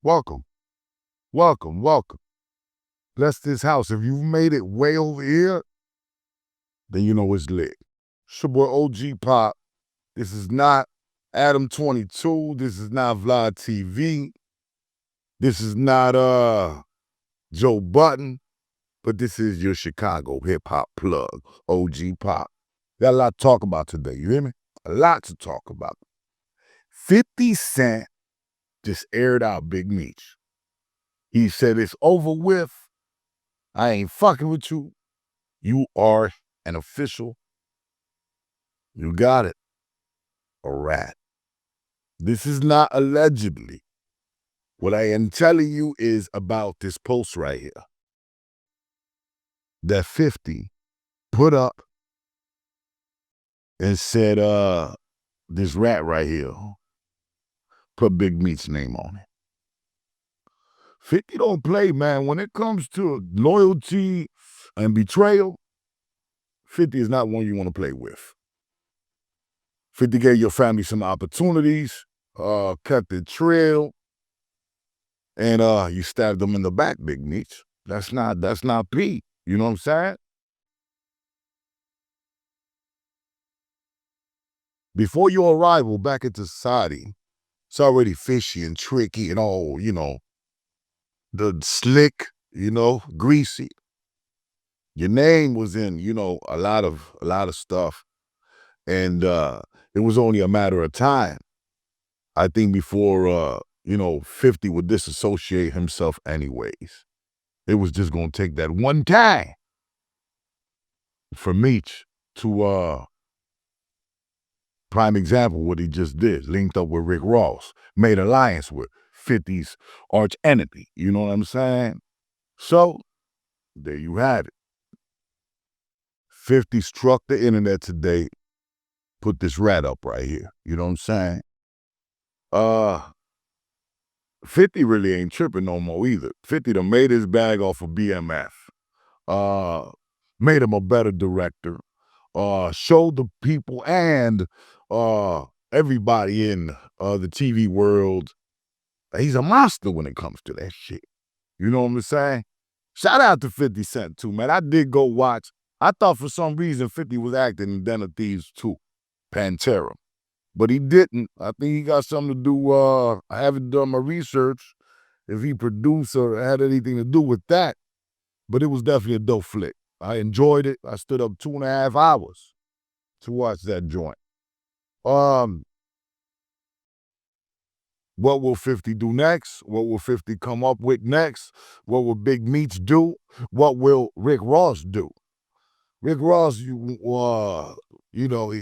Welcome, welcome, welcome. Bless this house. If you've made it way over here, then you know it's lit. It's your boy OG Pop. This is not Adam 22. This is not Vlad TV. This is not Joe Button, but this is your Chicago hip hop plug, OG Pop. Got a lot to talk about today. You hear me? A lot to talk about. 50 Cent just aired out Big Meech. He said it's over with. I ain't fucking with you. You are an official. You got it. A rat. This is not allegedly. What I am telling you is about this post right here that 50 put up and said, this rat right here, put Big Meech's name on it. 50 don't play, man. When it comes to loyalty and betrayal, 50 is not one you want to play with. 50 gave your family some opportunities, cut the trail, and you stabbed them in the back, Big Meech. That's not Pete. You know what I'm saying? Before your arrival back into society, it's already fishy and tricky and all, the slick, greasy. Your name was in, a lot of stuff. And it was only a matter of time, I think, before 50 would disassociate himself anyways. It was just gonna take that one time for Meech to prime example what he just did, linked up with Rick Ross, made alliance with 50's arch enemy. You know what I'm saying? So there you have it. 50 struck the internet today, put this rat up right here. You know what I'm saying? 50 really ain't tripping no more either. 50 done made his bag off of BMF. Made him a better director. Showed the people and everybody in the TV world he's a monster when it comes to that shit. You know what I'm saying? Shout out to 50 Cent too, man. I did go watch. I thought for some reason 50 was acting in Den of Thieves 2, Pantera. But he didn't. I think he got something to do. I haven't done my research if he produced or had anything to do with that. But it was definitely a dope flick. I enjoyed it. I stood up 2.5 hours to watch that joint. What will 50 do next? What will 50 come up with next? What will Big Meech do? What will Rick Ross do? Rick Ross, he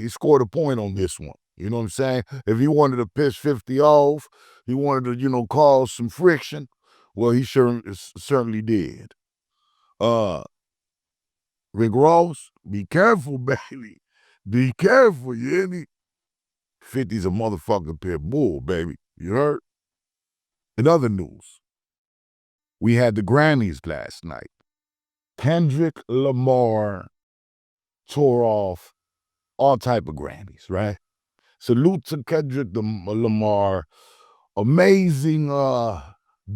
scored a point on this one. You know what I'm saying? If he wanted to piss 50 off, he wanted to, cause some friction, well, he certainly did. Rick Ross, be careful, baby. Be careful, you hear me? 50's a motherfucking pit bull, baby. You heard? In other news, we had the Grammys last night. Kendrick Lamar tore off all type of Grammys, right? Salute to Kendrick Lamar. Amazing,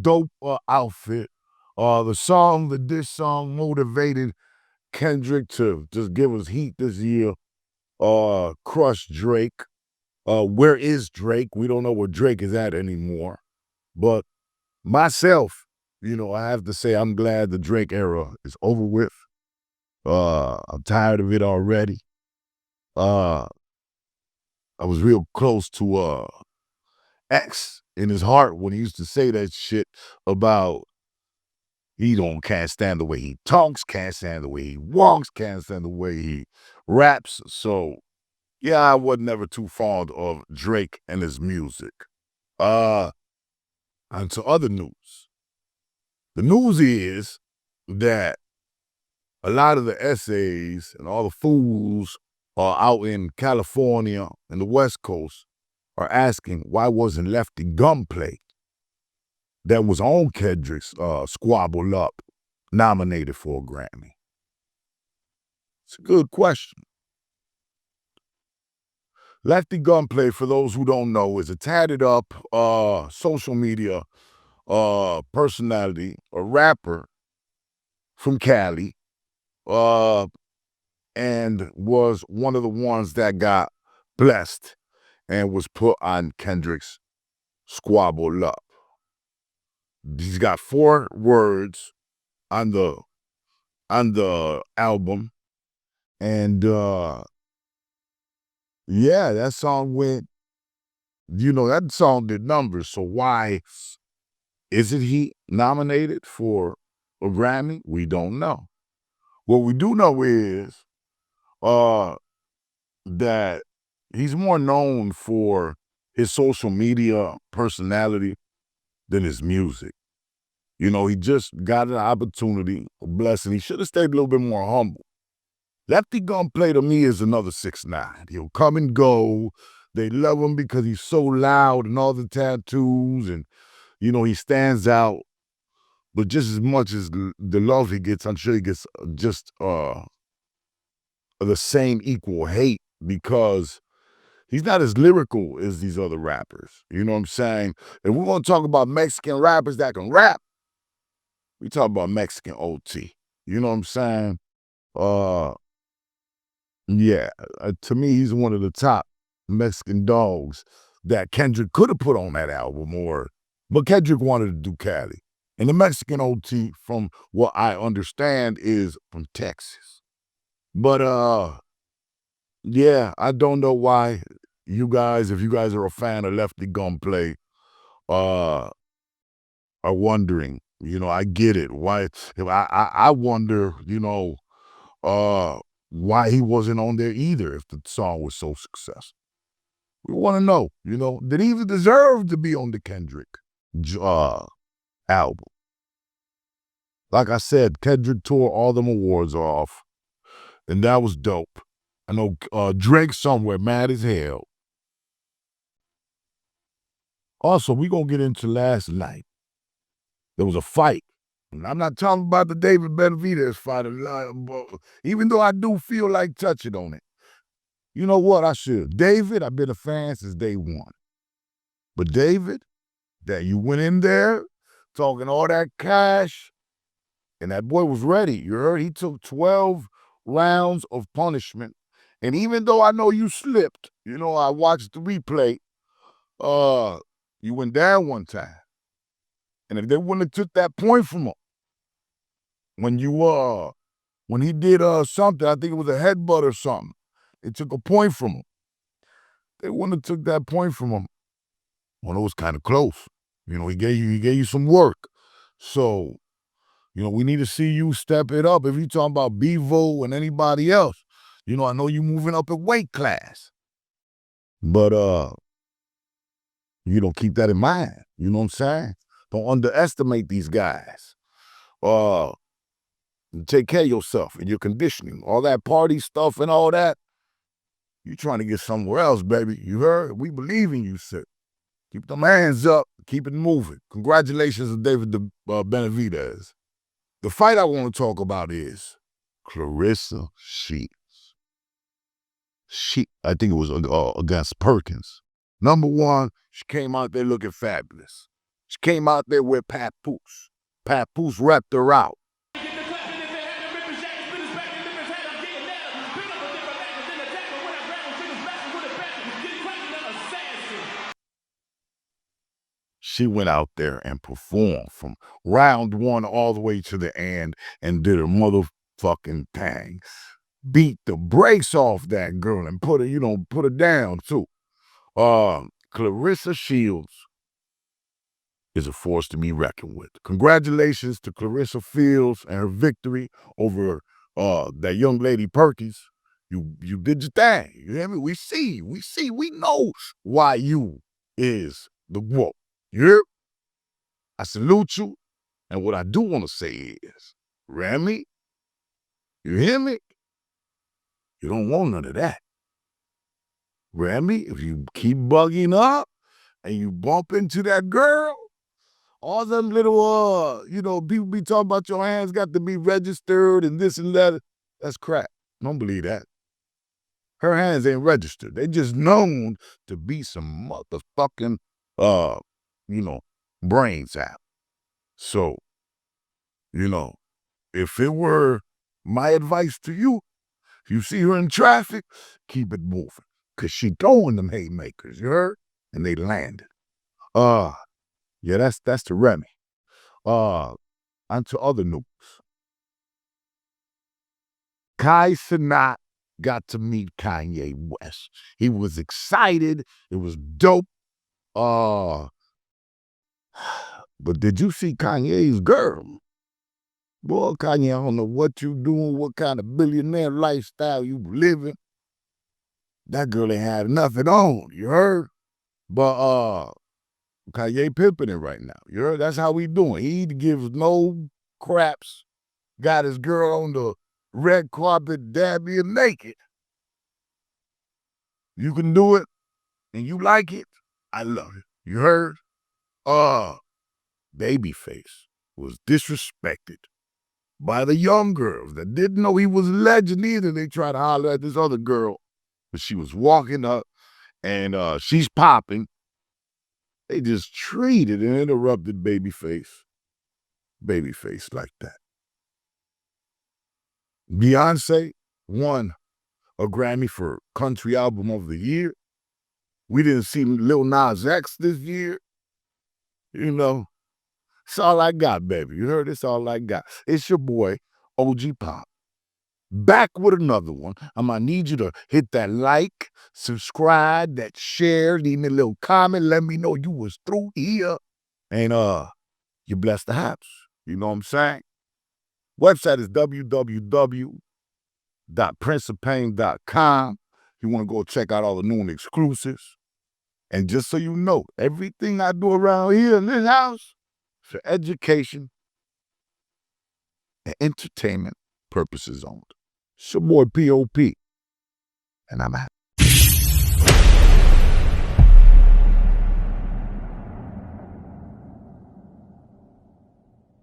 dope outfit. This song motivated Kendrick to just give us heat this year. Crush Drake. Where is Drake? We don't know where Drake is at anymore. But myself, I have to say I'm glad the Drake era is over with. I'm tired of it already. I was real close to X in his heart when he used to say that shit about can't stand the way he talks, can't stand the way he walks, can't stand the way he raps. So yeah, I was never too fond of Drake and his music. And to other news. The news is that a lot of the essays and all the fools out in California and the West Coast are asking why wasn't Lefty Gunplay that was on Kendrick's Squabble Up nominated for a Grammy? It's a good question. Lefty Gunplay, for those who don't know, is a tatted up social media personality, a rapper from Cali, uh, and was one of the ones that got blessed and was put on Kendrick's Squabble Up. He's got 4 words on the album, and yeah, that song went. That song did numbers. So why isn't he nominated for a Grammy? We don't know. What we do know is uh that he's more known for his social media personality than his music. He just got an opportunity, a blessing. He should have stayed a little bit more humble. Lefty Gunplay to me is another 6ix9ine. He'll come and go. They love him because he's so loud and all the tattoos, and he stands out. But just as much as the love he gets, I'm sure he gets just the same equal hate because he's not as lyrical as these other rappers. You know what I'm saying? If we're gonna talk about Mexican rappers that can rap, we talk about Mexican OT. You know what I'm saying? Uh, yeah. To me, he's one of the top Mexican dogs that Kendrick could have put on that album, but Kendrick wanted to do Cali. And the Mexican OT, from what I understand, is from Texas. But yeah, I don't know why you guys, if you guys are a fan of Lefty Gunplay, are wondering. I get it. Why? I wonder. Why he wasn't on there either if the song was so successful. We want to know. Did he even deserve to be on the Kendrick album? Like I said, Kendrick tore all them awards off, and that was dope. I know Drake somewhere mad as hell. Also, we gonna get into last night. There was a fight. And I'm not talking about the David Benavidez fight, even though I do feel like touching on it. You know what? I should. David, I've been a fan since day one. But David, that you went in there talking all that cash, and that boy was ready. You heard? He took 12 rounds of punishment. And even though I know you slipped, I watched the replay, you went down one time. And if they wouldn't have took that point from him, when he did something, I think it was a headbutt or something, they took a point from him. They wouldn't have took that point from him. Well, it was kind of close. He gave you some work. So, we need to see you step it up. If you're talking about Bevo and anybody else, I know you moving up a weight class. But you don't keep that in mind. You know what I'm saying? Don't underestimate these guys. Take care of yourself and your conditioning. All that party stuff and all that, you trying to get somewhere else, baby. You heard? We believe in you, sir. Keep them hands up. Keep it moving. Congratulations to David Benavidez. The fight I want to talk about is Clarissa Shields. I think it was against Perkins. Number one, she came out there looking fabulous. She came out there with Papoose. Papoose repped her out. She went out there and performed from round one all the way to the end and did her motherfucking thing. Beat the brakes off that girl and put her down too. Clarissa Shields is a force to be reckoned with. Congratulations to Clarissa Fields and her victory over that young lady Perkins. You did your thing. You hear me? We know why you is the GOAT. You hear? I salute you. And what I do want to say is, Remy, you hear me? You don't want none of that. Remy, if you keep bugging up and you bump into that girl, all them little, people be talking about your hands got to be registered and this and that. That's crap. Don't believe that. Her hands ain't registered. They just known to be some motherfucking, brains out. So, if it were my advice to you, if you see her in traffic, keep it moving. Cause she throwing them haymakers, you heard? And they landed. Uh, yeah, that's the Remy. On to other news. Kai Cenat got to meet Kanye West. He was excited. It was dope. Uh, but did you see Kanye's girl? Boy, Kanye, I don't know what you doing, what kind of billionaire lifestyle you living. That girl ain't had nothing on, you heard? But Kanye pimping it right now. You heard? That's how we doing. He gives no craps. Got his girl on the red carpet dabbing naked. You can do it and you like it. I love it. You heard? Babyface was disrespected by the young girls that didn't know he was a legend either. They tried to holler at this other girl, but she was walking up and she's popping. They just treated and interrupted Babyface like that. Beyonce won a Grammy for Country Album of the Year. We didn't see Lil Nas X this year. It's all I got, baby. You heard? It's all I got. It's your boy, OG Pop. Back with another one. I'm going to need you to hit that like, subscribe, that share, leave me a little comment. Let me know you was through here. And you blessed the house. You know what I'm saying? Website is www.princeofpain.com. You want to go check out all the new and exclusives. And just so you know, everything I do around here in this house for education and entertainment purposes only. It's your boy P.O.P. And I'm out.